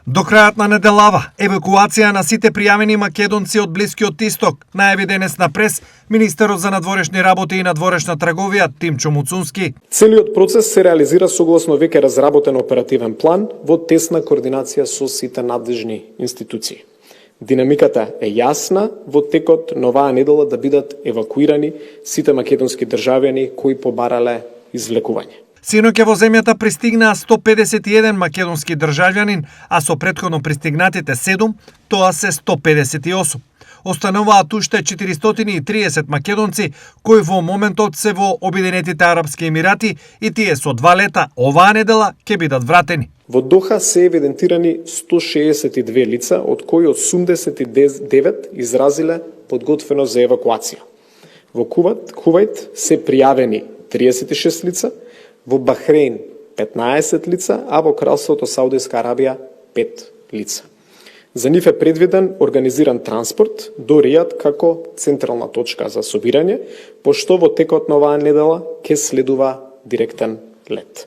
До крајот на неделава, евакуација на сите пријавени македонци од Блискиот Исток, најави денес на прес министерот за надворешни работи и надворешна трговија Тимчо Муцунски. Целиот процес се реализира согласно веќе разработен оперативен план во тесна координација со сите надлежни институции. Динамиката е јасна во текот на оваа недела да бидат евакуирани сите македонски државјани кои побарале извлекување. Синоќа во земјата пристигнаа 151 македонски државјанин, а со претходно пристигнатите 7, тоа се 158. Остануваат уште 430 македонци кои во моментот се во Обединетите Арапски Емирати и тие со 2 лета оваа недела ќе бидат вратени. Во Доха се евидентирани 162 лица, од кои 89 изразиле подготвеност за евакуација. Во Кувајт се пријавени 36 лица, во Бахрейн 15 лица, а во Кралството Саудиска Арабија 5 лица. За нив е предвиден организиран транспорт до Ријад како централна точка за собирање, пошто во текот на оваа недела ќе следува директен лет.